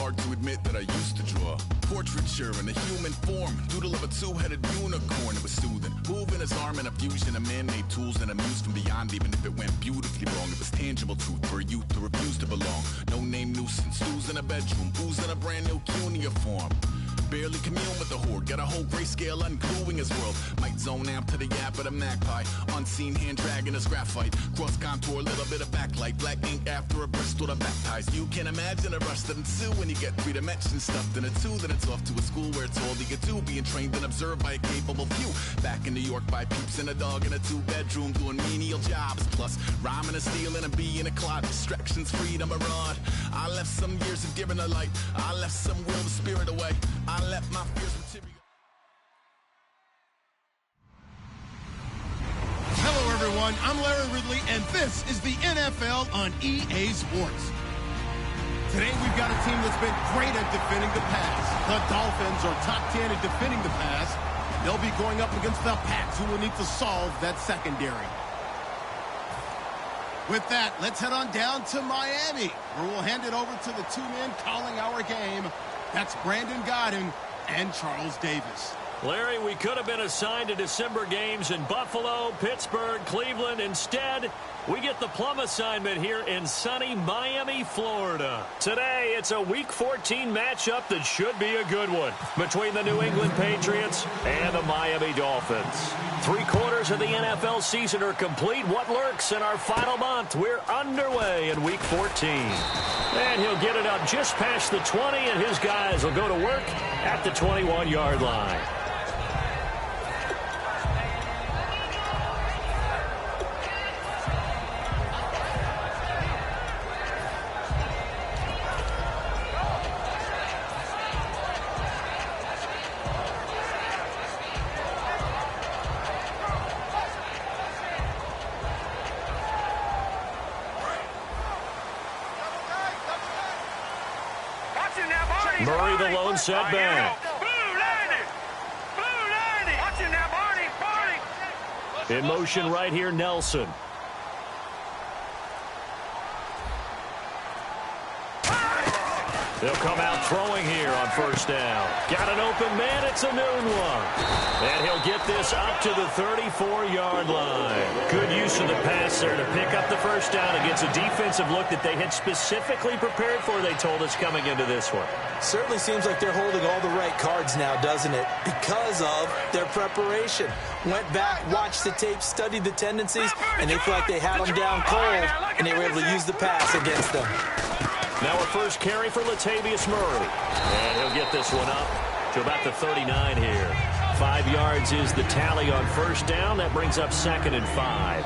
hard to admit that I used to draw portraiture in a human form, doodle of a two-headed unicorn. It was soothing, moving his arm in a fusion of man-made tools and amused from beyond. Even if it went beautifully wrong, it was tangible truth for a youth who refused to belong. No name nuisance, who's in a bedroom, who's in a brand new cuneiform. Barely commune with the horde, got a whole grayscale ungluing his world. Might zone out to the yap of the magpie, unseen hand dragging his graphite. Cross contour, little bit of backlight, black ink after a Bristol to baptize. You can imagine a rush that ensue when you get 3 dimensions stuffed in a 2. Then it's off to a school where it's all you get to, being trained and observed by a capable few. Back in New York by peeps and a dog in a 2-bedroom doing menial jobs. Plus rhyming and stealing and being a clot, distractions, freedom, a rod. I left some years of giving a light, I left some will the spirit away. I left my fears material. Hello, everyone. I'm Larry Ridley, and this is the NFL on EA Sports. Today, we've got a team that's been great at defending the pass. The Dolphins are top 10 at defending the pass. They'll be going up against the Pats, who will need to solve that secondary. With that, let's head on down to Miami, where we'll hand it over to the 2 men calling our game. That's Brandon Godden and Charles Davis. Larry, we could have been assigned to December games in Buffalo, Pittsburgh, Cleveland. Instead, we get the plum assignment here in sunny Miami, Florida. Today, it's a Week 14 matchup that should be a good one between the New England Patriots and the Miami Dolphins. 3/4 of the NFL season are complete. What lurks in our final month? We're underway in Week 14. And he'll get it up just past the 20, and his guys will go to work at the 21-yard line. Murray, the lone setback. In motion right here, Nelson. They'll come out throwing here on first down. Got an open man. It's a noon one. And he'll get this up to the 34-yard line. Good use of the pass there to pick up the first down against a defensive look that they had specifically prepared for, they told us, coming into this one. Certainly seems like they're holding all the right cards now, doesn't it? Because of their preparation. Went back, watched the tape, studied the tendencies, and they feel like they had them down cold, and they were able to use the pass against them. Now a first carry for Latavius Murray. And he'll get this one up to about the 39 here. 5 yards is the tally on first down. That brings up 2nd and 5.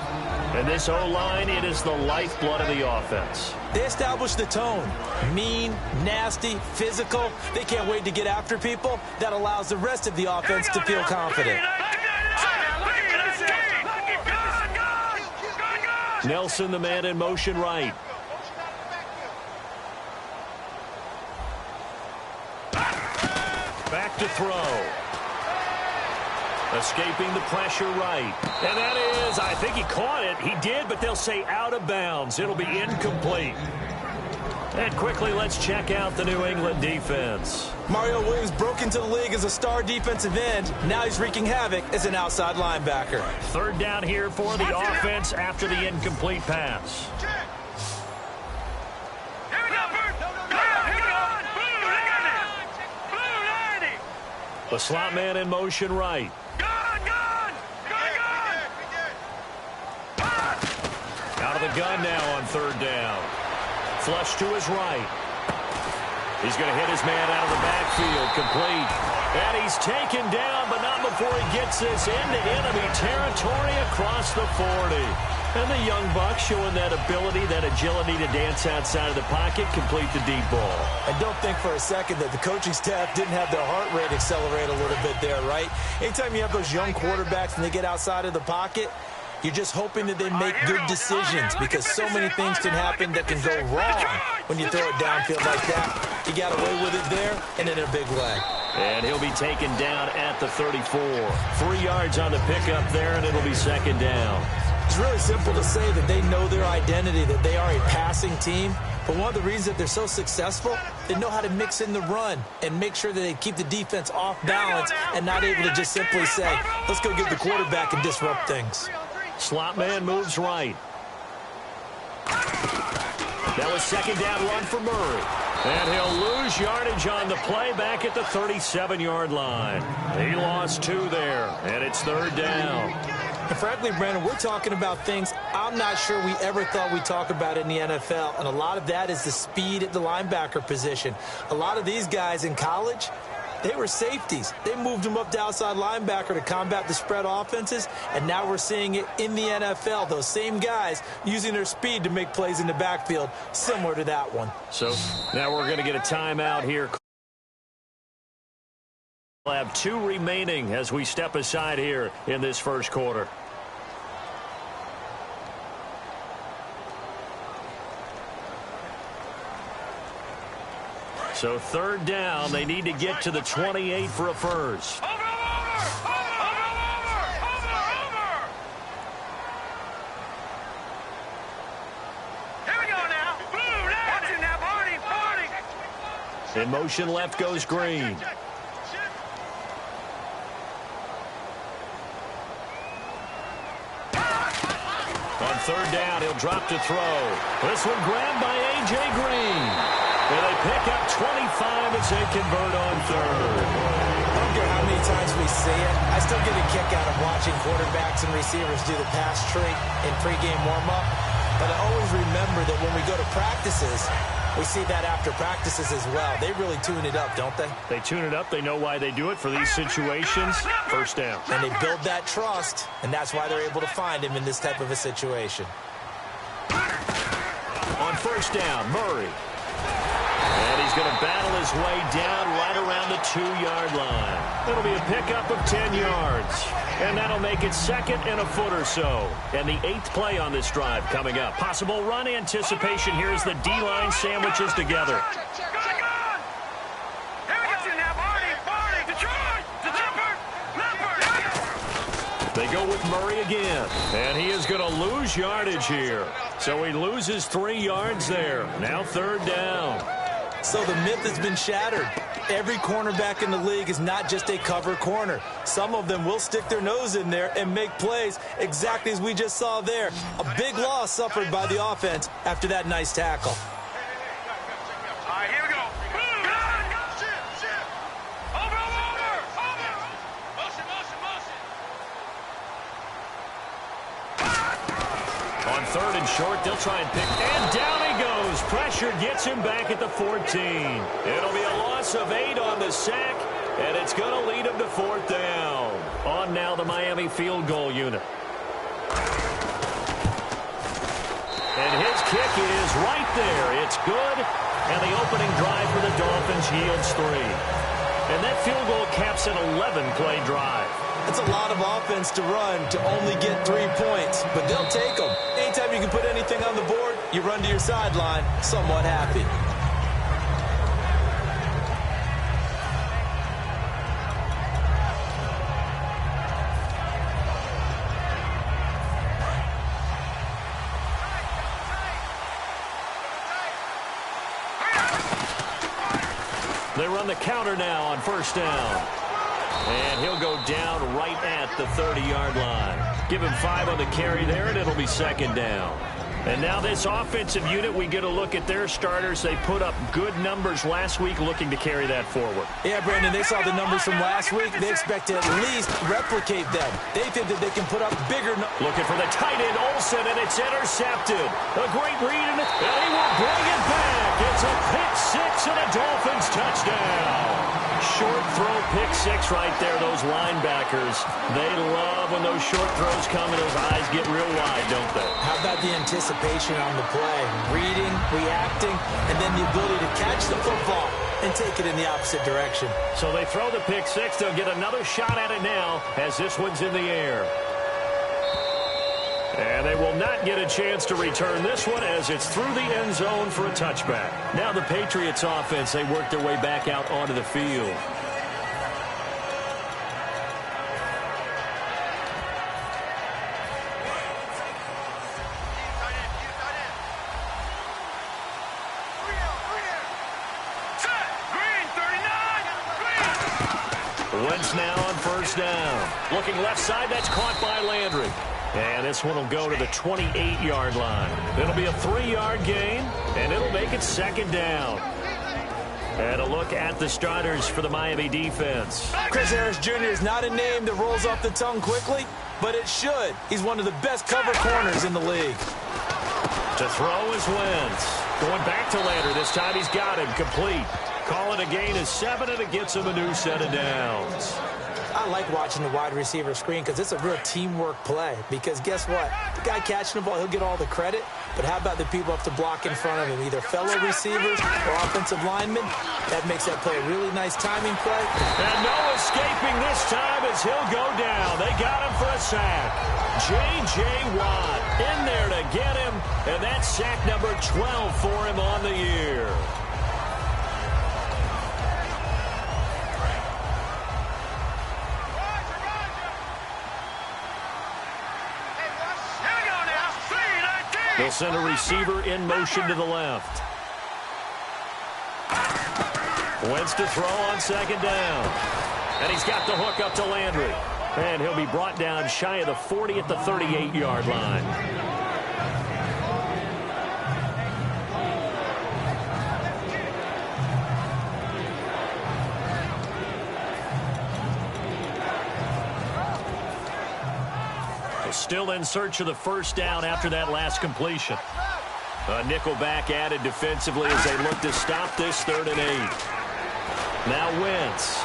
And this O-line, it is the lifeblood of the offense. They established the tone. Mean, nasty, physical. They can't wait to get after people. That allows the rest of the offense to feel confident. Nelson, the man in motion right. Back to throw. Escaping the pressure right. And that is, I think he caught it. He did, but they'll say out of bounds. It'll be incomplete. And quickly, let's check out the New England defense. Mario Williams broke into the league as a star defensive end. Now he's wreaking havoc as an outside linebacker. 3rd down here for the offense after the incomplete pass. The slot man in motion right. Out of the gun now on 3rd down. Flush to his right. He's going to hit his man out of the backfield. Complete. And he's taken down, but not before he gets this into enemy territory across the 40. And the young buck showing that ability, that agility to dance outside of the pocket, complete the deep ball. And don't think for a second that the coaching staff didn't have their heart rate accelerate a little bit there, right? Anytime you have those young quarterbacks and they get outside of the pocket, you're just hoping that they make good decisions, because so many things can happen that can go wrong when you throw it downfield like that. He got away with it there and in a big leg. And he'll be taken down at the 34. 3 yards on the pickup there, and it'll be 2nd down. It's really simple to say that they know their identity, that they are a passing team. But one of the reasons that they're so successful, they know how to mix in the run and make sure that they keep the defense off balance and not able to just simply say, let's go get the quarterback and disrupt things. Slot man moves right. That was second down run for Murray. And he'll lose yardage on the play back at the 37-yard line. He lost 2 there, and it's third down. And frankly, Brandon, we're talking about things I'm not sure we ever thought we'd talk about in the NFL, and a lot of that is the speed at the linebacker position. A lot of these guys in college, they were safeties. They moved them up to outside linebacker to combat the spread offenses, and now we're seeing it in the NFL. Those same guys using their speed to make plays in the backfield, similar to that one. So now we're going to get a timeout here. We'll have 2 remaining as we step aside here in this first quarter. So third down, they need to get to the 28 for a first. Over! Here we go now. Watch it now, party. In motion left goes Green. On third down, he'll drop to throw. This one grabbed by A.J. Green. And they pick up 25 as they convert on third. I don't care how many times we see it. I still get a kick out of watching quarterbacks and receivers do the pass trick in pregame warm-up. But I always remember that when we go to practices, we see that after practices as well. They really tune it up, don't they? They tune it up. They know why they do it for these situations. First down. And they build that trust, and that's why they're able to find him in this type of a situation. On first down, Murray. And he's going to battle his way down right around the 2-yard line. It'll be a pickup of 10 yards. And that'll make it second and a foot or so. And the 8th play on this drive coming up. Possible run anticipation here as the D-line sandwiches together. They go with Murray again. And he is going to lose yardage here. So he loses 3 yards there. Now third down. So the myth has been shattered. Every cornerback in the league is not just a cover corner. Some of them will stick their nose in there and make plays exactly as we just saw there. A big loss suffered by the offense after that nice tackle. All right, here we go. Over. Motion. On third and short, they'll try and pick. And down he goes. Pressure gets him back at the 14. It'll be a loss of 8 on the sack, and it's going to lead him to fourth down. On now the Miami field goal unit. And his kick is right there. It's good, and the opening drive for the Dolphins yields 3. And that field goal caps an 11-play drive. It's a lot of offense to run to only get 3 points, but they'll take them. Anytime you can put anything on the board, you run to your sideline somewhat happy. They run the counter now on first down. And he'll go down right at the 30-yard line. Give him 5 on the carry there, and it'll be second down. And now this offensive unit, we get a look at their starters. They put up good numbers last week, looking to carry that forward. Yeah, Brandon, they saw the numbers from last week. They expect to at least replicate them. They think that they can put up bigger numbers. Looking for the tight end, Olsen, and it's intercepted. A great read, and he will bring it back. It's a pick 6 and a Dolphins touchdown. Short throw, pick 6 right there. Those linebackers, they love when those short throws come and those eyes get real wide, don't they? How about the anticipation on the play? Reading, reacting, and then the ability to catch the football and take it in the opposite direction. So they throw the pick 6. They'll get another shot at it now as this one's in the air. And they will not get a chance to return this one as it's through the end zone for a touchback. Now the Patriots offense, they work their way back out onto the field. Wentz now on first down. Looking left side, that's caught by Landry. And this one will go to the 28-yard line. It'll be a 3-yard gain, and it'll make it second down. And a look at the starters for the Miami defense. Chris Harris Jr. is not a name that rolls off the tongue quickly, but it should. He's one of the best cover corners in the league. To throw is Wentz. Going back to Landry. This time he's got him complete. Call it a gain of 7, and it gets him a new set of downs. I like watching the wide receiver screen because it's a real teamwork play. Because guess what? The guy catching the ball, he'll get all the credit. But how about the people up to block in front of him, either fellow receivers or offensive linemen? That makes that play a really nice timing play. And no escaping this time as he'll go down. They got him for a sack. J.J. Watt in there to get him. And that's sack number 12 for him on the year. They'll send a receiver in motion to the left. Wentz to throw on second down. And he's got the hook up to Landry. And he'll be brought down shy of the 40 at the 38-yard line. Still in search of the first down after that last completion. A nickelback added defensively as they look to stop this 3rd and 8. Now Wentz.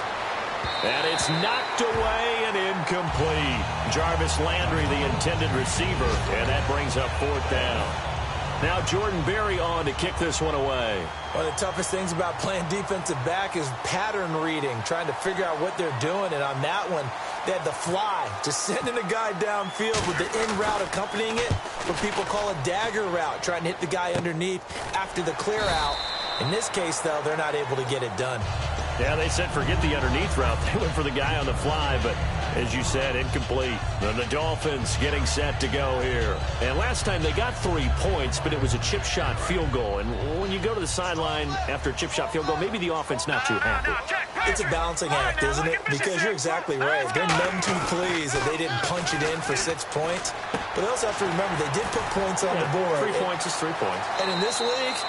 And it's knocked away and incomplete. Jarvis Landry, the intended receiver, and that brings up 4th down. Now Jordan Berry on to kick this one away. One of the toughest things about playing defensive back is pattern reading, trying to figure out what they're doing. And on that one, they had the fly, just sending a guy downfield with the in route accompanying it, what people call a dagger route, trying to hit the guy underneath after the clear out. In this case, though, they're not able to get it done. Yeah, they said forget the underneath route. They went for the guy on the fly, but as you said, incomplete. And the Dolphins getting set to go here. And last time they got 3 points, but it was a chip shot field goal. And when you go to the sideline after a chip shot field goal, maybe the offense not too happy. It's a balancing act, isn't it? Because you're exactly right. They're none too pleased that they didn't punch it in for 6 points. But they also have to remember they did put points on the board. 3 points is 3 points. And in this league,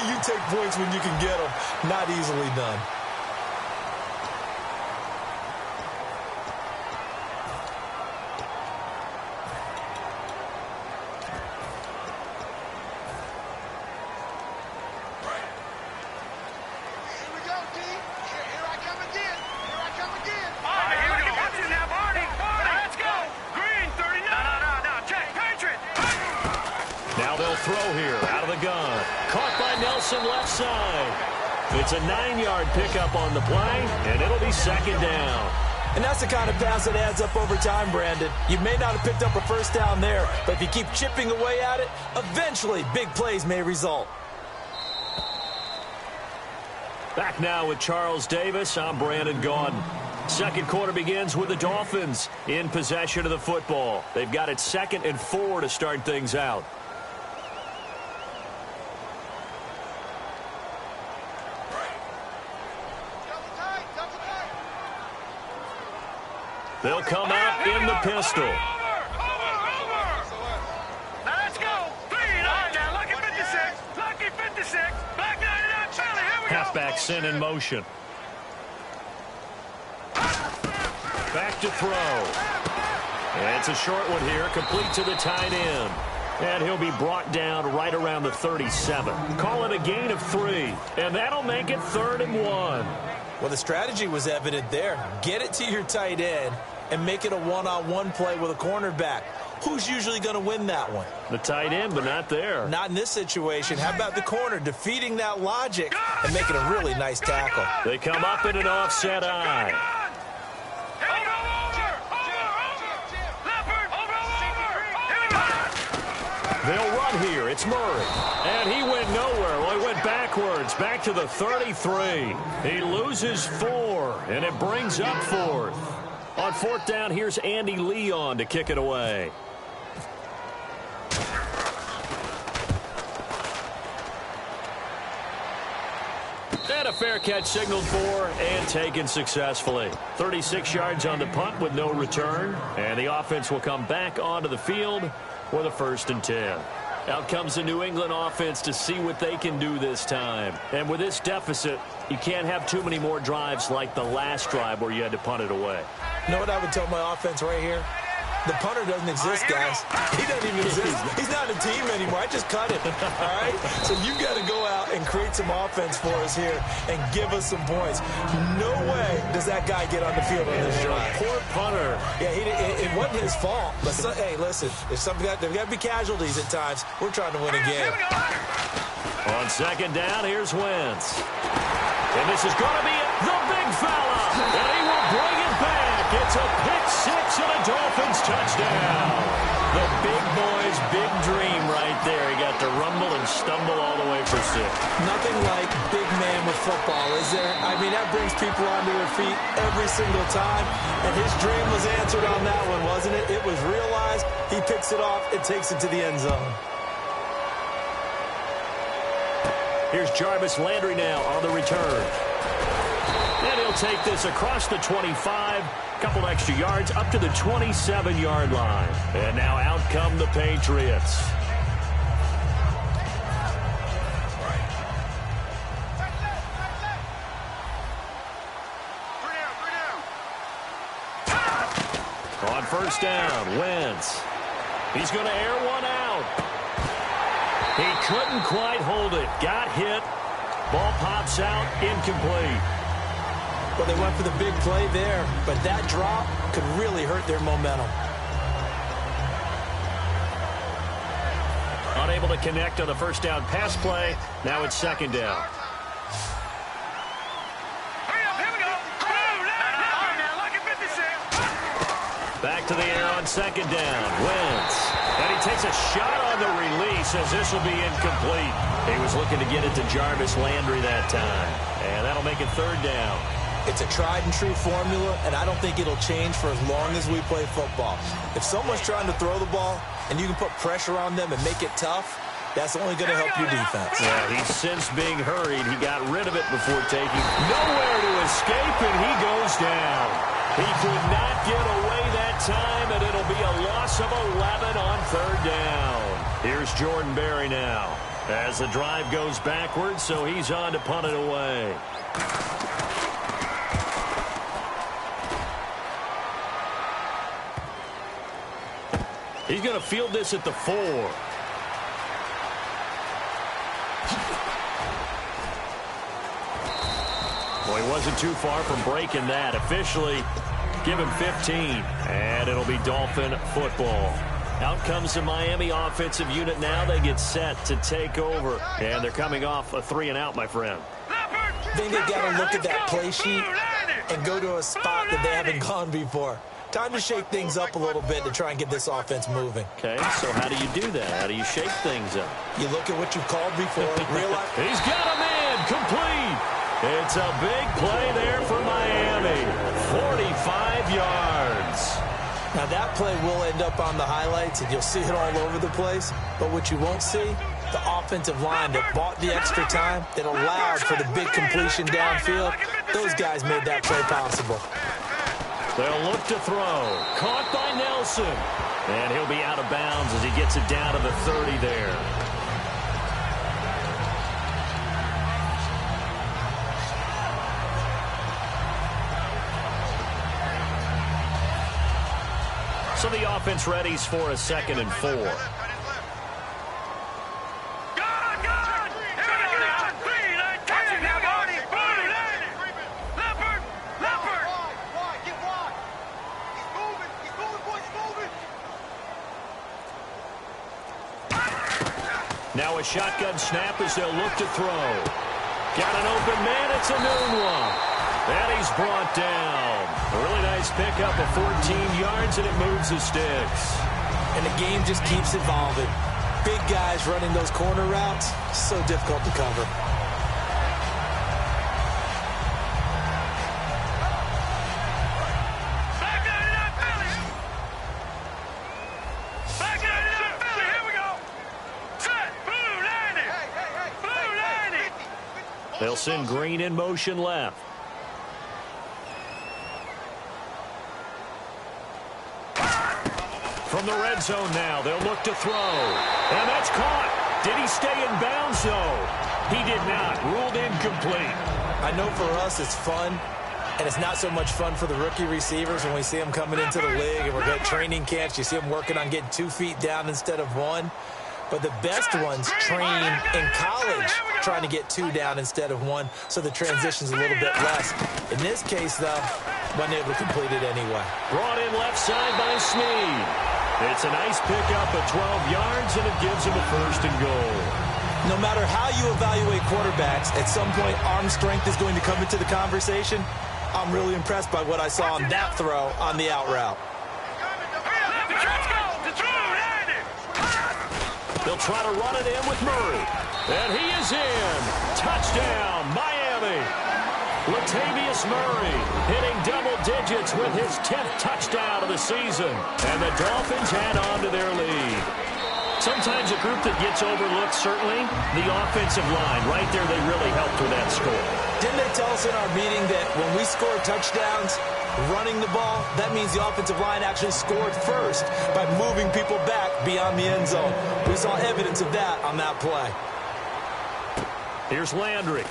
you take points when you can get them. Not easily done. Throw here out of the gun. Caught by Nelson left side. It's a 9-yard pickup on the play, and it'll be 2nd down. And that's the kind of pass that adds up over time, Brandon. You may not have picked up a first down there, but if you keep chipping away at it, eventually big plays may result. Back now with Charles Davis. I'm Brandon Gaudin. Second quarter begins with the Dolphins in possession of the football. They've got it 2nd and 4 to start things out. They'll come out in the pistol. Now let's go. 3 and 9 now. Lucky 56. Lucky 56. Back 99. Charlie, here we go. Halfback sent in motion. Back to throw. And it's a short one here. Complete to the tight end. And he'll be brought down right around the 37. Call it a gain of 3. And that'll make it 3rd and 1. Well, the strategy was evident there. Get it to your tight end and make it a one-on-one play with a cornerback. Who's usually going to win that one? The tight end, but not there. Not in this situation. How about the corner defeating that logic and making a really nice tackle? They come up in an offset eye. They'll run here. It's Murray. And he went nowhere. Well, he went backwards. Back to the 33. He loses 4, and it brings up 4th. On 4th down, here's Andy Leon to kick it away. And a fair catch signaled for and taken successfully. 36 yards on the punt with no return. And the offense will come back onto the field with a 1st and 10. Out comes the New England offense to see what they can do this time. And with this deficit, you can't have too many more drives like the last drive where you had to punt it away. You know what I would tell my offense right here? The punter doesn't exist, guys. He doesn't even exist. He's not a team anymore. I just cut it, all right? So you got to go out and create some offense for us here and give us some points. No way does that guy get on the field on this drive. Poor punter. Yeah, it wasn't his fault. But hey, listen, there's got to be casualties at times. We're trying to win a game. On 2nd down, here's Wentz. And this is going to be the big fella. And he will bring it back. It's a pick 6 and a Dolphins touchdown. The big boy's big dream right there. He got to rumble and stumble all the way for 6. Nothing like big man with football, is there? I mean, that brings people onto their feet every single time. And his dream was answered on that one, wasn't it? It was realized. He picks it off and takes it to the end zone. Here's Jarvis Landry now on the return. And he'll take this across the 25. Couple extra yards up to the 27-yard line. And now out come the Patriots. On 1st down, Wentz. He's going to air one out. He couldn't quite hold it. Got hit. Ball pops out. Incomplete. Well, they went for the big play there, but that drop could really hurt their momentum. Unable to connect on the 1st down pass play. Now it's 2nd down. Back to the air on 2nd down. Wentz. And he takes a shot on the release as this will be incomplete. He was looking to get it to Jarvis Landry that time. And that'll make it 3rd down. It's a tried-and-true formula, and I don't think it'll change for as long as we play football. If someone's trying to throw the ball and you can put pressure on them and make it tough, that's only going to help your defense. Yeah, he's since being hurried. He got rid of it before taking nowhere to escape, and he goes down. He could not get away that time, and it'll be a loss of 11 on 3rd down. Here's Jordan Berry now as the drive goes backwards, so he's on to punt it away. He's going to field this at the 4. Well, he wasn't too far from breaking that. Officially, give him 15. And it'll be Dolphin football. Out comes the Miami offensive unit now. They get set to take over. And they're coming off a 3-and-out, my friend. I think they got to look at that play sheet and go to a spot that they haven't gone before. Time to shake things up a little bit to try and get this offense moving. Okay, so how do you do that? How do you shake things up? You look at what you've called before. Realize he's got a man complete. It's a big play there for Miami. 45 yards. Now that play will end up on the highlights, and you'll see it all over the place. But what you won't see, the offensive line that bought the extra time, that allowed for the big completion downfield, those guys made that play possible. They'll look to throw. Caught by Nelson. And he'll be out of bounds as he gets it down to the 30 there. So the offense readies for a 2nd and 4. Now a shotgun snap as they'll look to throw. Got an open man. It's a new one. And he's brought down. A really nice pickup of 14 yards, and it moves the sticks. And the game just keeps evolving. Big guys running those corner routes, so difficult to cover. They'll send Green in motion left. From the red zone now, they'll look to throw. And that's caught. Did he stay in bounds, though? He did not. Ruled incomplete. I know for us it's fun, and it's not so much fun for the rookie receivers when we see them coming into the league and we're at training camps. You see them working on getting 2 feet down instead of 1. But the best ones train in college trying to get 2 down instead of 1, so the transition's a little bit less. In this case, though, wasn't able to complete it anyway. Brought in left side by Snead. It's a nice pickup at 12 yards, and it gives him a 1st and goal. No matter how you evaluate quarterbacks, at some point arm strength is going to come into the conversation. I'm really impressed by what I saw on that throw on the out route. They'll try to run it in with Murray. And he is in. Touchdown, Miami. Latavius Murray hitting double digits with his 10th touchdown of the season. And the Dolphins add on to their lead. Sometimes a group that gets overlooked, certainly, the offensive line. Right there, they really helped with that score. Didn't they tell us in our meeting that when we score touchdowns running the ball, that means the offensive line actually scored first by moving people back beyond the end zone? We saw evidence of that on that play. Here's Landry.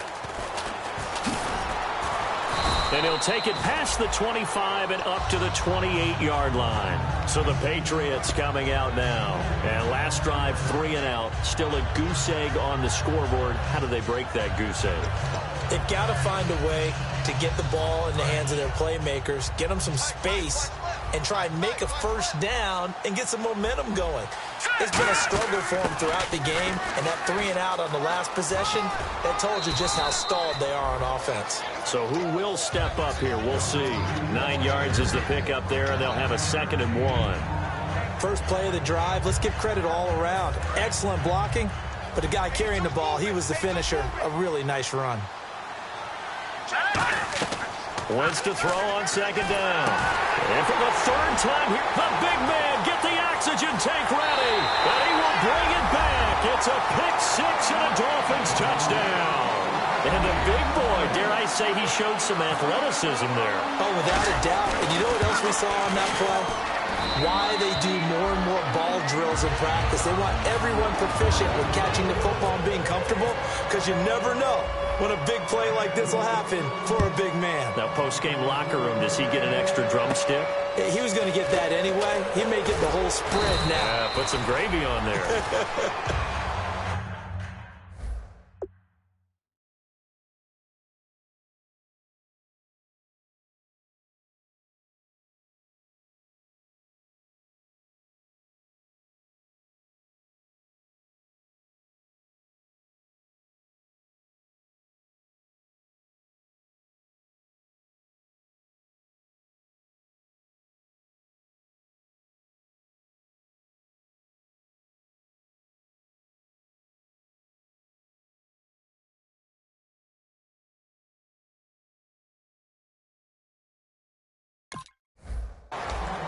And he'll take it past the 25 and up to the 28-yard line. So the Patriots coming out now. And last drive, 3 and out. Still a goose egg on the scoreboard. How do they break that goose egg? They've got to find a way to get the ball in the hands of their playmakers, get them some space, and try and make a 1st down and get some momentum going. It's been a struggle for them throughout the game, and that 3 and out on the last possession, that told you just how stalled they are on offense. So who will step up here? We'll see. 9 yards is the pickup there, and they'll have a 2nd and 1. First play of the drive, let's give credit all around. Excellent blocking, but the guy carrying the ball, he was the finisher. A really nice run. Wants to throw on 2nd down. And for the 3rd time here, the big man, get the oxygen tank ready. And he will bring it back. It's a pick 6 and a Dolphins touchdown. And the big boy, dare I say, he showed some athleticism there. Oh, without a doubt. And you know what else we saw on that play? Why they do more and more ball drills in practice. They want everyone proficient with catching the football and being comfortable, because you never know when a big play like this will happen for a big man. Now, post-game locker room, does he get an extra drumstick? He was going to get that anyway. He may get the whole spread now. Yeah, put some gravy on there.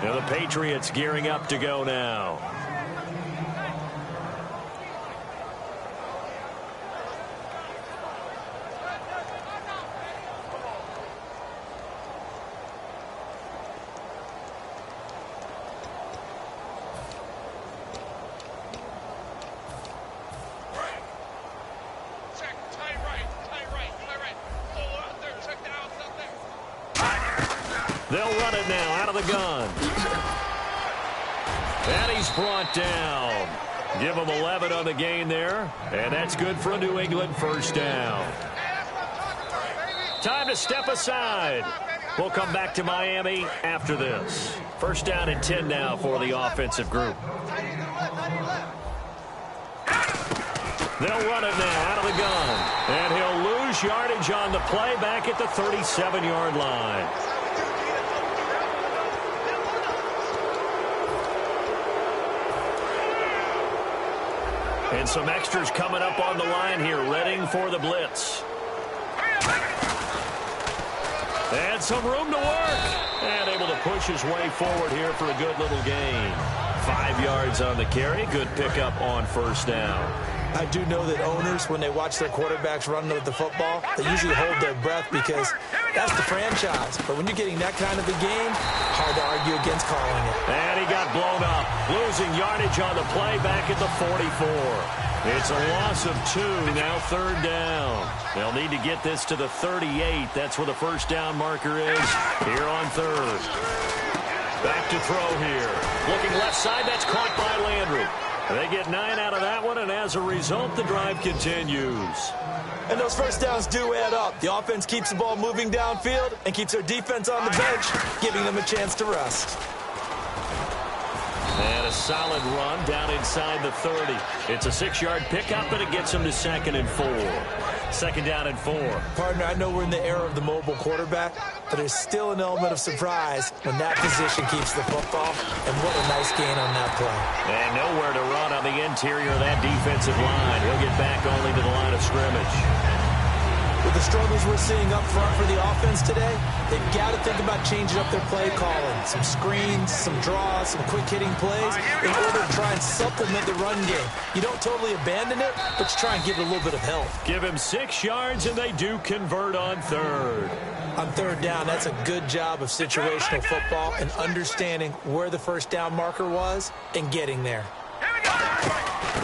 Now the Patriots gearing up to go now. They'll run it now out of the gun. And he's brought down. Give him 11 on the gain there. And that's good for a New England 1st down. Time to step aside. We'll come back to Miami after this. 1st down and 10 now for the offensive group. They'll run it now out of the gun. And he'll lose yardage on the play back at the 37-yard line. And some extras coming up on the line here, readying for the blitz. And some room to work. And able to push his way forward here for a good little gain. 5 yards on the carry. Good pickup on 1st down. I do know that owners, when they watch their quarterbacks run with the football, they usually hold their breath because that's the franchise. But when you're getting that kind of a game, hard to argue against calling it. And he got blown up, losing yardage on the play back at the 44. It's a loss of 2, now 3rd down. They'll need to get this to the 38. That's where the first down marker is here on 3rd. Back to throw here. Looking left side, that's caught by Landry. They get 9 out of that one, and as a result, the drive continues. And those first downs do add up. The offense keeps the ball moving downfield and keeps their defense on the bench, giving them a chance to rest. And a solid run down inside the 30. It's a 6-yard pickup, and it gets them to 2nd and 4. 2nd down and 4. Partner, I know we're in the era of the mobile quarterback, but there's still an element of surprise when that position keeps the football, and what a nice gain on that play. And nowhere to run on the interior of that defensive line. He'll get back only to the line of scrimmage. With the struggles we're seeing up front for the offense today, they've got to think about changing up their play calling. Some screens, some draws, some quick-hitting plays in order to try and supplement the run game. You don't totally abandon it, but you try and give it a little bit of help. Give him 6 yards, and they do convert on 3rd. On 3rd down, that's a good job of situational football and understanding where the first down marker was and getting there.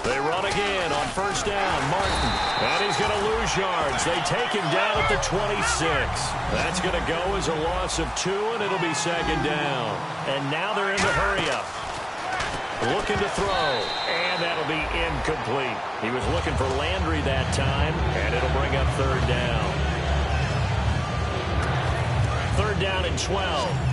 They run again on 1st down. Martin. And he's going to lose yards. They take him down at the 26. That's going to go as a loss of 2, and it'll be 2nd down. And now they're in the hurry-up. Looking to throw. And that'll be incomplete. He was looking for Landry that time, and it'll bring up 3rd down. 3rd down and 12.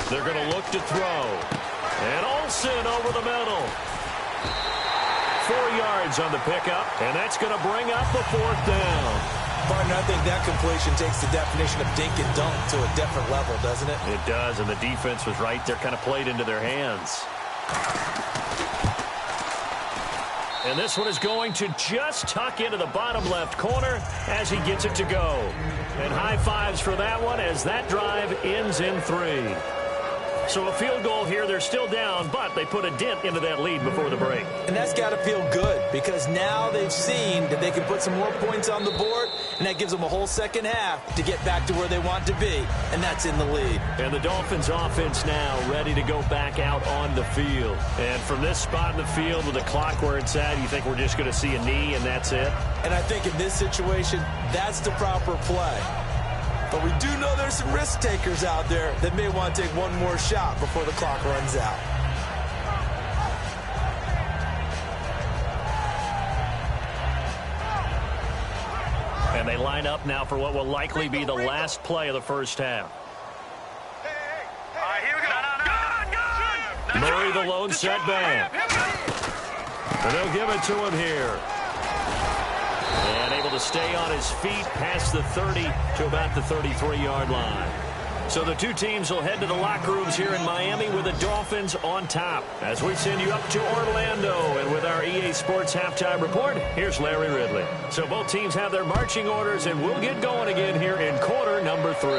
They're going to look to throw. And Olsen over the middle. 4 yards on the pickup, and that's going to bring up the 4th down. Partner, I think that completion takes the definition of dink and dunk to a different level, doesn't it? It does, and the defense was right there, kind of played into their hands. And this one is going to just tuck into the bottom left corner as he gets it to go. And high fives for that one as that drive ends in 3. So a field goal here. They're still down, but they put a dent into that lead before the break. And that's got to feel good because now they've seen that they can put some more points on the board, and that gives them a whole second half to get back to where they want to be, and that's in the lead. And the Dolphins offense now ready to go back out on the field. And from this spot in the field with the clock where it's at, you think we're just going to see a knee and that's it? And I think in this situation, that's the proper play. But we do know there's some risk takers out there that may want to take one more shot before the clock runs out. And they line up now for what will likely be the last play of the first half. Here we go. Murray the lone setback. And they'll give it to him here. And able to stay on his feet past the 30 to about the 33-yard line. So the two teams will head to the locker rooms here in Miami with the Dolphins on top. As we send you up to Orlando, and with our EA Sports Halftime Report, here's Larry Ridley. So both teams have their marching orders, and we'll get going again here in quarter number 3.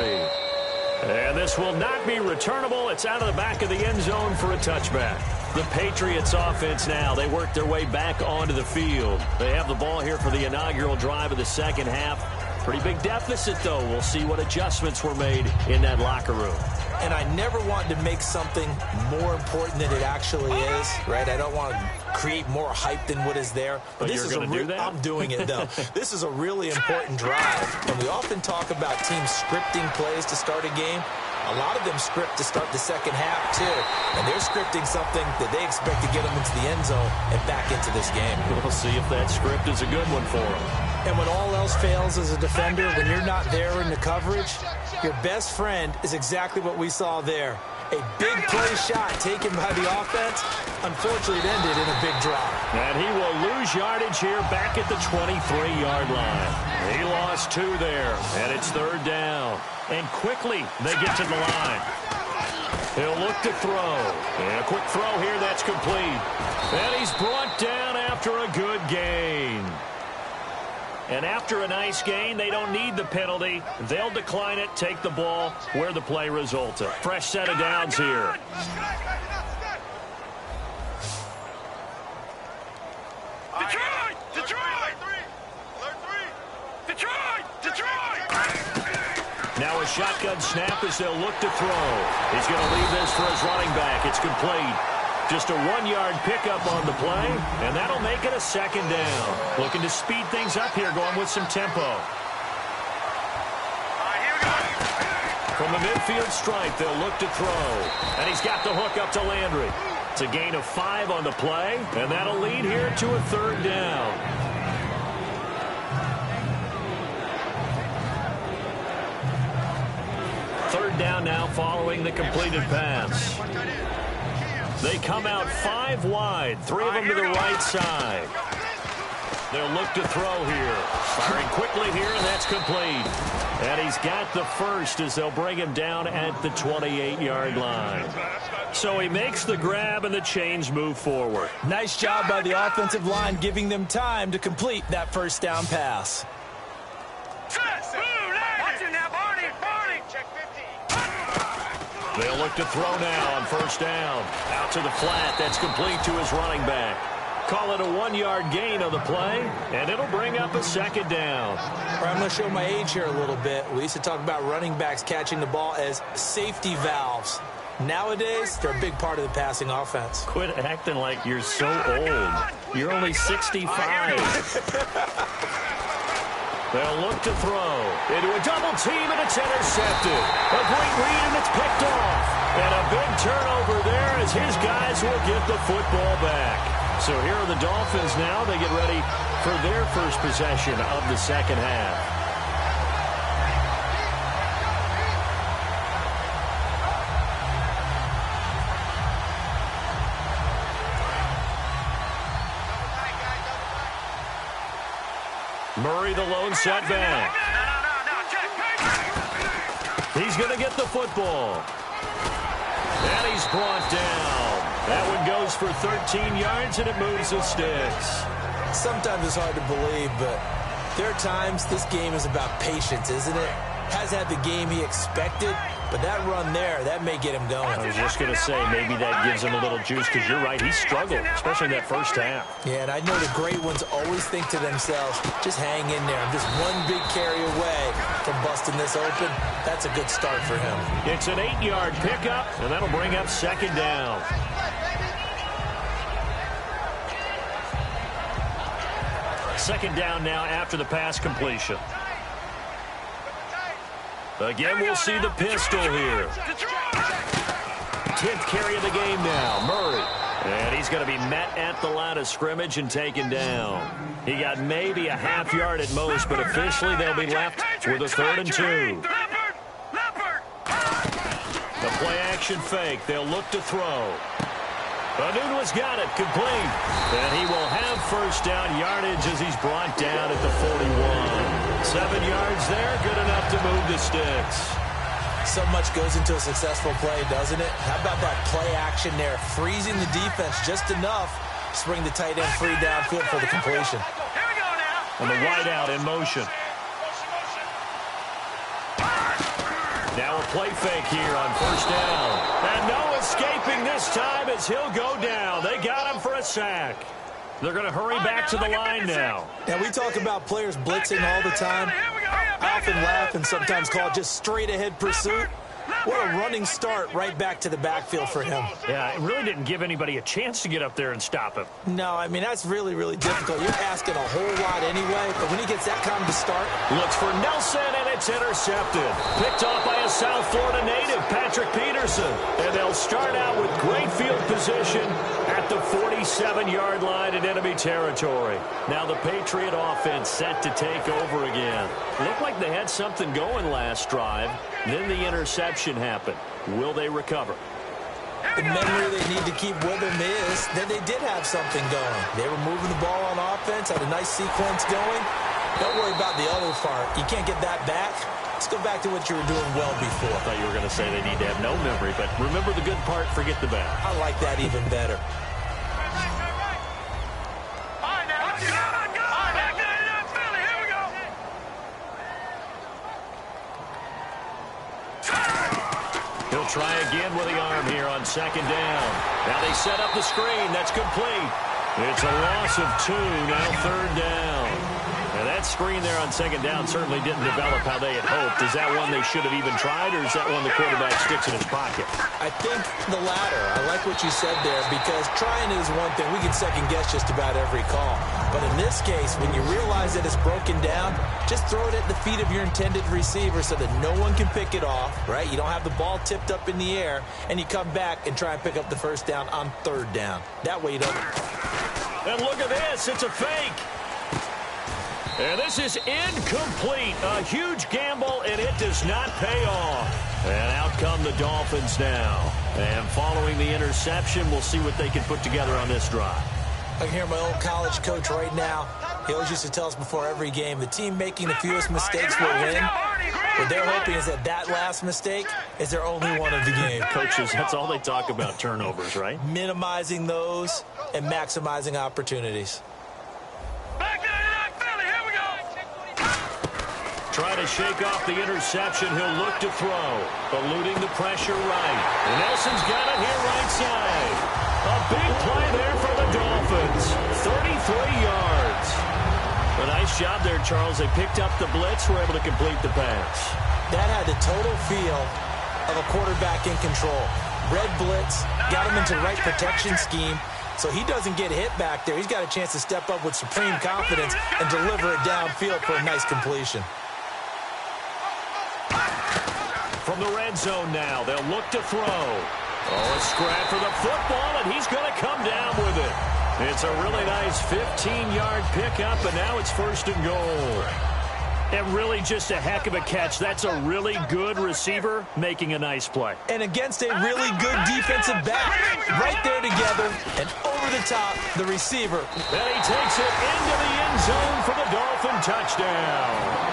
And this will not be returnable. It's out of the back of the end zone for a touchback. The Patriots offense now, they work their way back onto the field. They have the ball here for the inaugural drive of the second half. Pretty big deficit, though. We'll see what adjustments were made in that locker room. And I never want to make something more important than it actually is, right? I don't want to create more hype than what is there. But this you're is going to do that? I'm doing it, though. This is a really important drive. And we often talk about teams scripting plays to start a game. A lot of them script to start the second half, too. And they're scripting something that they expect to get them into the end zone and back into this game. We'll see if that script is a good one for them. And when all else fails as a defender, when you're not there in the coverage, your best friend is exactly what we saw there. A big play shot taken by the offense. Unfortunately, it ended in a big drop. And he will lose yardage here back at the 23-yard line. He lost 2 there, and it's 3rd down. And quickly, they get to the line. He'll look to throw. And a quick throw here, that's complete. And he's brought down after a good gain. And after a nice gain, they don't need the penalty. They'll decline it, take the ball where the play resulted. Fresh set of downs here. Detroit! Detroit! Detroit! Detroit! Now a shotgun snap as they'll look to throw. He's going to leave this for his running back. It's complete. Just a 1-yard pickup on the play, and that'll make it a second down. Looking to speed things up here, going with some tempo. From the midfield stripe, they'll look to throw. And he's got the hook up to Landry. It's a gain of 5 on the play, and that'll lead here to a third down. Third down now following the completed pass. They come out 5 wide, 3 of them to the right side. They'll look to throw here. Firing quickly here, and that's complete. And he's got the first as they'll bring him down at the 28-yard line. So he makes the grab, and the chains move forward. Nice job by the offensive line, giving them time to complete that first down pass. They'll look to throw now on first down. Out to the flat. That's complete to his running back. Call it a 1-yard gain on the play, and it'll bring up a second down. I'm going to show my age here a little bit. We used to talk about running backs catching the ball as safety valves. Nowadays, they're a big part of the passing offense. Quit acting like you're so old. You're only 65. They'll look to throw into a double team, and it's intercepted. A great read, and it's picked off. And a big turnover there as his guys will get the football back. So here are the Dolphins now. They get ready for their first possession of the second half. Murray, the lone setback. He's going to get the football. And he's brought down. That one goes for 13 yards, and it moves the sticks. Sometimes it's hard to believe, but there are times this game is about patience, isn't it? Has had the game he expected, but that run there, that may get him going. I was just going to say, maybe that gives him a little juice, because you're right, he struggled, especially that first half. Yeah, and I know the great ones always think to themselves, just hang in there. I'm just one big carry away from busting this open. That's a good start for him. It's an 8-yard pickup, and that'll bring up second down. Second down now after the pass completion. Again, we'll see the pistol here. 10th carry of the game now, Murray. And he's going to be met at the line of scrimmage and taken down. He got maybe a half yard at most, but officially they'll be left with a 3rd and 2. The play action fake. They'll look to throw. Anunua's got it, complete. And he will have first down yardage as he's brought down at the 41. 7 yards there, good enough to move the sticks. So much goes into a successful play, doesn't it? How about that play action there, freezing the defense just enough to bring the tight end free downfield for the completion. Here we go now. And the wideout in motion. Now a play fake here on first down. And no escaping this time as he'll go down. They got him for a sack. They're going to hurry back to the line now. Now, we talk about players blitzing all the time. I often laugh and sometimes call it just straight-ahead pursuit. What a running start right back to the backfield for him. Yeah, it really didn't give anybody a chance to get up there and stop him. No, I mean, that's really, really difficult. You're asking a whole lot anyway, but when he gets that kind of a start. Looks for Nelson, and it's intercepted. Picked off by a South Florida native, Patrick Peterson. And they'll start out with great field position at the 47-yard line in enemy territory. Now the Patriot offense set to take over again. Looked like they had something going last drive. Then the interception happened. Will they recover? The memory they need to keep with them is that they did have something going. They were moving the ball on offense, had a nice sequence going. Don't worry about the other part. You can't get that back. Let's go back to what you were doing well before. I thought you were going to say they need to have no memory, but remember the good part, forget the bad. I like that even better. try again with the arm here on second down. Now they set up the screen. That's complete. It's a loss of 2, now third down. Now that screen there on second down certainly didn't develop how they had hoped. Is that one they should have even tried, or is that one the quarterback sticks in his pocket? I think the latter. I like what you said there, because trying is one thing. We can second-guess just about every call. But in this case, when you realize that it's broken down, just throw it at the feet of your intended receiver so that no one can pick it off, right? You don't have the ball tipped up in the air, and you come back and try and pick up the first down on third down. That way you don't. And look at this. It's a fake. And this is incomplete. A huge gamble, and it does not pay off. And out come the Dolphins now. And following the interception, we'll see what they can put together on this drive. I can hear my old college coach right now. He always used to tell us before every game, the team making the fewest mistakes will win. What they're hoping is that last mistake is their only one of the game. Coaches, that's all they talk about, turnovers, right? Minimizing those and maximizing opportunities. Try to shake off the interception. He'll look to throw. Eluding the pressure right. And Nelson's got it here right side. A big play there for the Dolphins. 33 yards. A nice job there, Charles. They picked up the blitz, were able to complete the pass. That had the total feel of a quarterback in control. Red blitz, got him into the right protection scheme, so he doesn't get hit back there. He's got a chance to step up with supreme confidence and deliver it downfield for a nice completion. From the red zone now, they'll look to throw. Oh, a scrap for the football, and he's going to come down with it. It's a really nice 15-yard pickup, and now it's first and goal. And really just a heck of a catch. That's a really good receiver making a nice play. And against a really good defensive back. Right there together, and over the top, the receiver. And he takes it into the end zone for the Dolphin touchdown.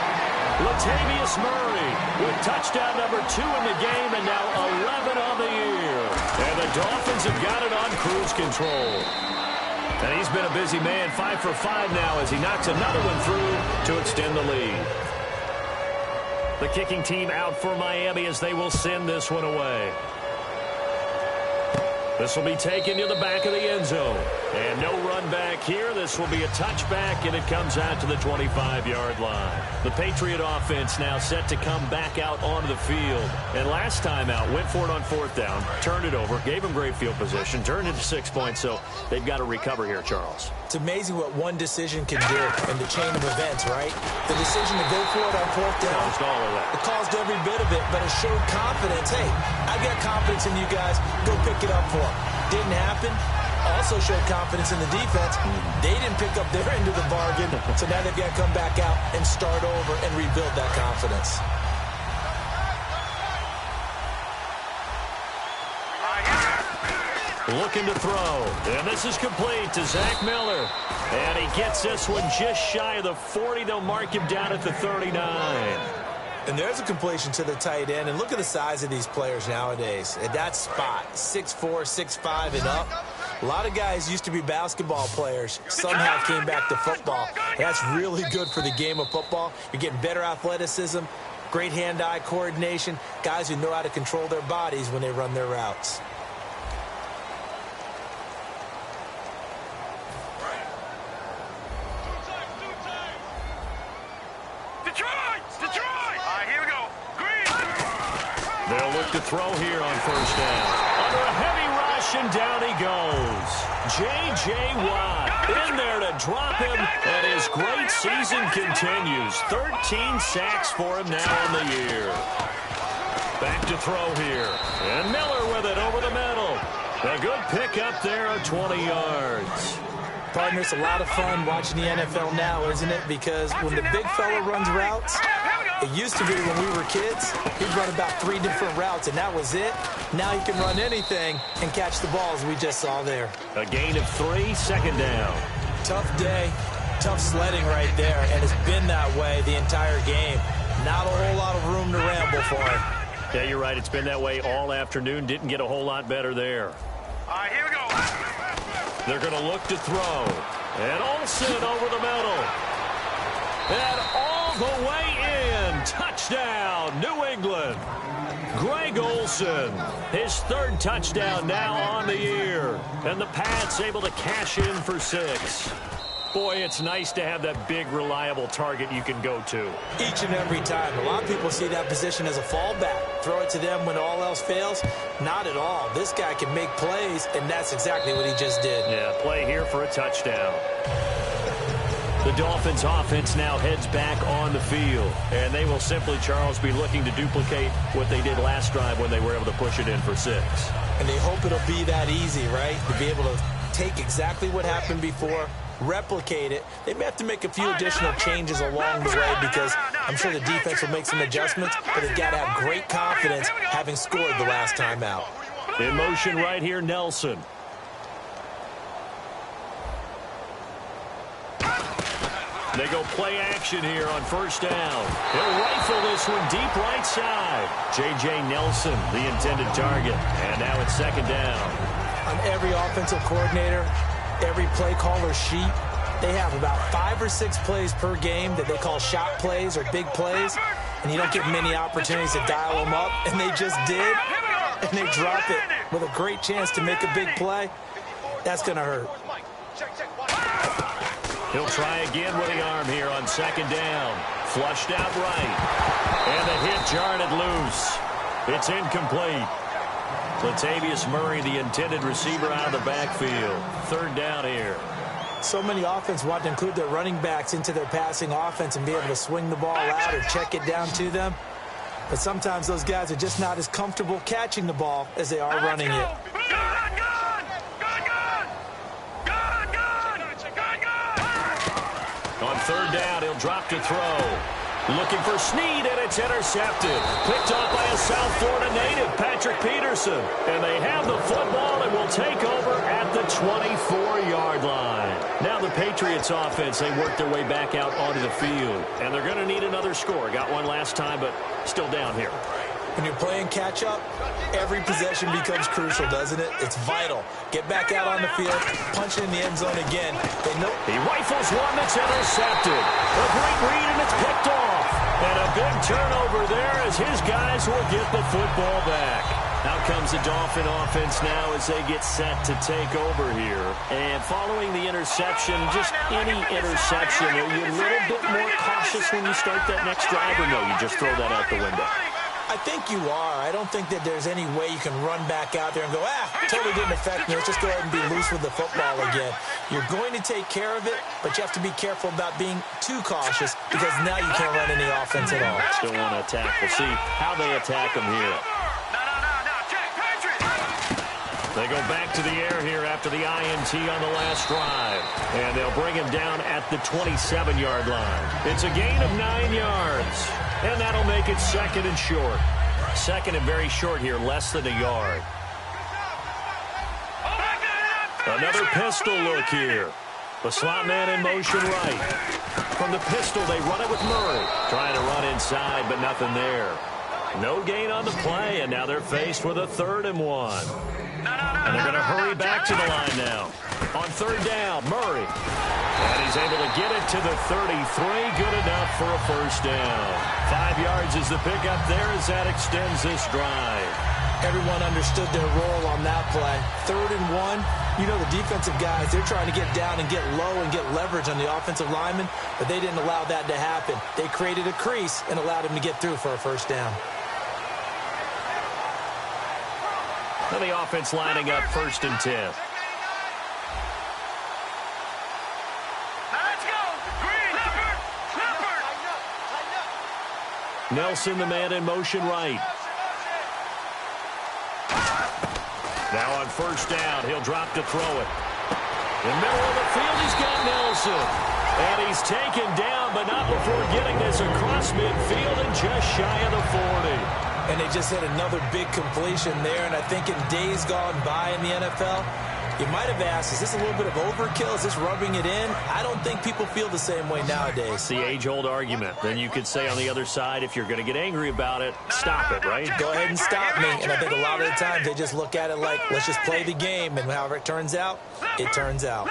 Latavius Murray with touchdown number 2 in the game, and now 11 on the year. And the Dolphins have got it on cruise control. And he's been a busy man, 5 for 5 now as he knocks another one through to extend the lead. The kicking team out for Miami as they will send this one away. This will be taken to the back of the end zone. And no run back here. This will be a touchback, and it comes out to the 25-yard line. The Patriot offense now set to come back out onto the field. And last time out, went for it on fourth down, turned it over, gave them great field position, turned it to 6 points, so they've got to recover here, Charles. It's amazing what one decision can do in the chain of events, right? The decision to go for it on fourth down. Caused all of that. It caused every bit of it, but it showed confidence. Hey, I got confidence in you guys. Go pick it up for them. Didn't happen. Also showed confidence in the defense. They didn't pick up their end of the bargain, so now they've got to come back out and start over and rebuild that confidence. Looking to throw, and this is complete to Zach Miller. And he gets this one just shy of the 40. They'll mark him down at the 39. And there's a completion to the tight end. And look at the size of these players nowadays. At that spot, 6'4", 6'5", and up. A lot of guys used to be basketball players. Somehow came back to football. That's really good for the game of football. You're getting better athleticism, great hand-eye coordination, guys who know how to control their bodies when they run their routes. They'll look to throw here on first down. Under a heavy rush, and down he goes. J.J. Watt in there to drop him, and his great season continues. 13 sacks for him now on the year. Back to throw here. And Miller with it over the middle. A good pickup there of 20 yards. Partner, it's a lot of fun watching the NFL now, isn't it? Because when the big fella runs routes, it used to be when we were kids, he'd run about 3 different routes, and that was it. Now he can run anything and catch the balls we just saw there. A gain of 3, second down. Tough day, tough sledding right there, and it's been that way the entire game. Not a whole lot of room to ramble for him. Yeah, you're right. It's been that way all afternoon. Didn't get a whole lot better there. All right, here we go. They're going to look to throw. And Olsen over the middle. And all the way in. Touchdown, New England. Greg Olsen, his third touchdown now on the year. And the Pats able to cash in for 6. Boy, it's nice to have that big, reliable target you can go to. Each and every time. A lot of people see that position as a fallback. Throw it to them when all else fails. Not at all. This guy can make plays, and that's exactly what he just did. Yeah, play here for a touchdown. The Dolphins offense now heads back on the field. And they will simply, Charles, be looking to duplicate what they did last drive when they were able to push it in for 6. And they hope it'll be that easy, right? To be able to take exactly what happened before, replicate it. They may have to make a few additional changes along the way because I'm sure the defense will make some adjustments, but they've got to have great confidence having scored the last time out. In motion right here, Nelson. They go play action here on first down. He'll rifle this one deep right side. J.J. Nelson, the intended target. And now it's second down. On every offensive coordinator, every play caller sheet, they have about 5 or 6 plays per game that they call shot plays or big plays. And you don't get many opportunities to dial them up. And they just did. And they drop it with a great chance to make a big play. That's going to hurt. He'll try again with the arm here on second down. Flushed out right. And the hit jarred it loose. It's incomplete. Latavius Murray, the intended receiver, out of the backfield. Third down here. So many offense want to include their running backs into their passing offense and be able to swing the ball out or check it down to them. But sometimes those guys are just not as comfortable catching the ball as they are running it. On third down, he'll drop to throw. Looking for Snead, and it's intercepted. Picked off by a South Florida native, Patrick Peterson. And they have the football and will take over at the 24-yard line. Now the Patriots offense, they work their way back out onto the field. And they're going to need another score. Got one last time, but still down here. When you're playing catch-up, every possession becomes crucial, doesn't it? It's vital. Get back out on the field, punch it in the end zone again. They know he rifles one that's intercepted. A great read, and it's picked off. And a big turnover there as his guys will get the football back. Out comes the Dolphin offense now as they get set to take over here. And following the interception, just any interception, are you a little bit more cautious when you start that next drive, or no, you just throw that out the window? I think you are. I don't think that there's any way you can run back out there and go, totally didn't affect me. Let's just go ahead and be loose with the football again. You're going to take care of it, but you have to be careful about being too cautious because now you can't run any offense at all. Still want to attack. We'll see how they attack them here. They go back to the air here after the INT on the last drive. And they'll bring him down at the 27-yard line. It's a gain of 9 yards. And that'll make it second and short. Second and very short here, less than a yard. Another pistol look here. The slot man in motion right. From the pistol, they run it with Murray. Trying to run inside, but nothing there. No gain on the play, and now they're faced with a 3rd and 1. And they're going to hurry back to the line now. On third down, Murray. And he's able to get it to the 33. Good enough for a first down. 5 yards is the pickup there as that extends this drive. Everyone understood their role on that play. 3rd and 1. You know the defensive guys, they're trying to get down and get low and get leverage on the offensive lineman, but they didn't allow that to happen. They created a crease and allowed him to get through for a first down. And the offense lining up 1st and 10. Let's go! Green! Leopard! Nelson, the man in motion right. Now on first down, he'll drop to throw it. In the middle of the field, he's got Nelson. And he's taken down, but not before getting this across midfield and just shy of the 40. And they just hit another big completion there. And I think in days gone by in the NFL, you might have asked, is this a little bit of overkill? Is this rubbing it in? I don't think people feel the same way nowadays. It's the age-old argument. Then you could say on the other side, if you're going to get angry about it, stop it, right? Go ahead and stop me. And I think a lot of the times they just look at it like, let's just play the game. And however it turns out, it turns out.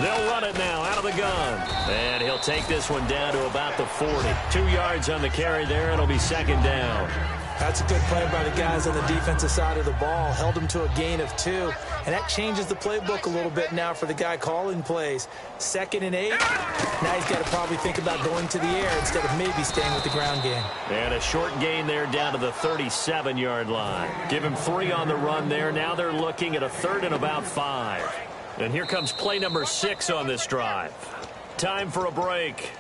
They'll run it now out of the gun. And he'll take this one down to about the 40. 2 yards on the carry there, and it'll be second down. That's a good play by the guys on the defensive side of the ball. Held him to a gain of 2. And that changes the playbook a little bit now for the guy calling plays. 2nd and 8. Now he's got to probably think about going to the air instead of maybe staying with the ground game. And a short gain there down to the 37-yard line. Give him 3 on the run there. Now they're looking at a 3rd and about 5. And here comes play number 6 on this drive. Time for a break.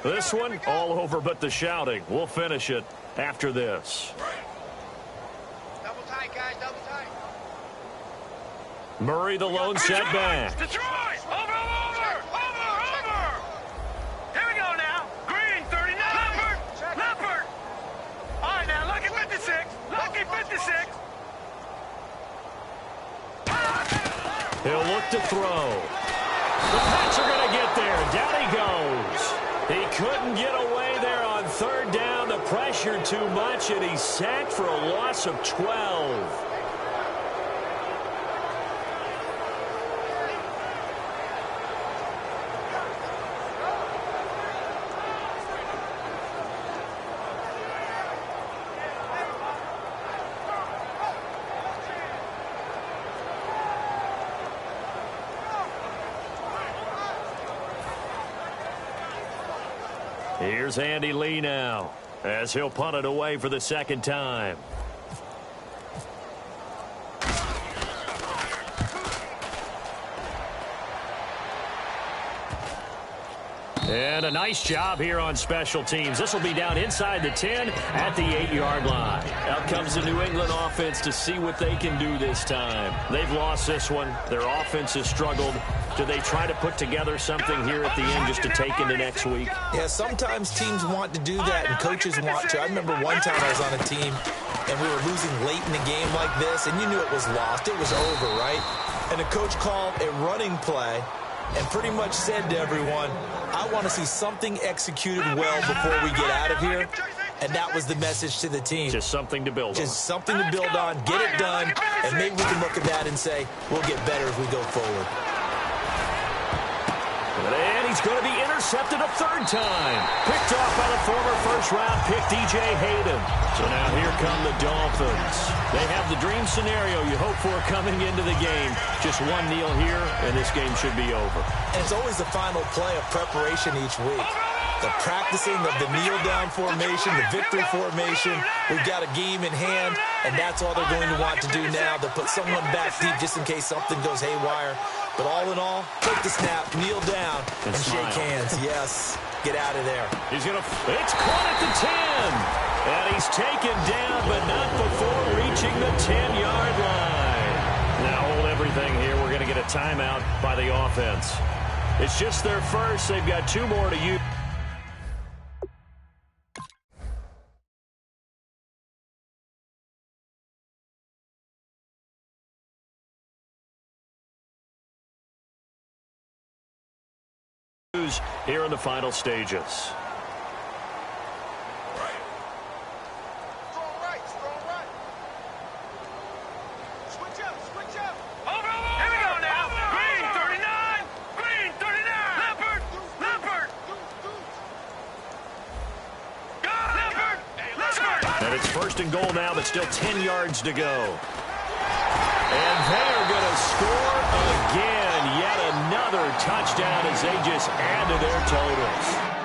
This one, all over but the shouting. We'll finish it after this. Double tight, guys, double tight. Murray, the lone setback. Detroit! Over! Here we go now. Green, 39. Leopard! All right, now, lucky 56. Lucky 56. He'll look to throw. The Pats are going to get there. Down he goes. He couldn't get away there on 3rd down. The pressure too much, and he's sacked for a loss of 12. Here's Andy Lee now, as he'll punt it away for the 2nd time. And a nice job here on special teams. This will be down inside the 10 at the 8-yard line. Out comes the New England offense to see what they can do this time. They've lost this one. Their offense has struggled. Do they try to put together something here at the end just to take into next week? Yeah, sometimes teams want to do that and coaches want to. I remember one time I was on a team and we were losing late in the game like this, and you knew it was lost. It was over, right? And the coach called a running play and pretty much said to everyone, I want to see something executed well before we get out of here. And that was the message to the team. Just something to build on. Just something to build on, get it done, and maybe we can look at that and say, we'll get better as we go forward. And he's going to be intercepted a 3rd time. Picked off by the former first-round pick, DJ Hayden. So now here come the Dolphins. They have the dream scenario you hope for coming into the game. Just one kneel here, and this game should be over. And it's always the final play of preparation each week. The practicing of the kneel-down formation, the victory formation. We've got a game in hand, and that's all they're going to want to do now. They'll put someone back deep just in case something goes haywire. But all in all, take the snap, kneel down, and shake hands. Yes, get out of there. It's caught at the 10. And he's taken down, but not before reaching the 10-yard line. Now hold everything here. We're going to get a timeout by the offense. It's just their first. They've got 2 more to use. Here in the final stages. Strong right. Switch up. Over. Here we go now. Green, 39. Leopard. And it's 1st and goal now, but still 10 yards to go. And they're going to score again. Yet another touchdown as they just add to their totals.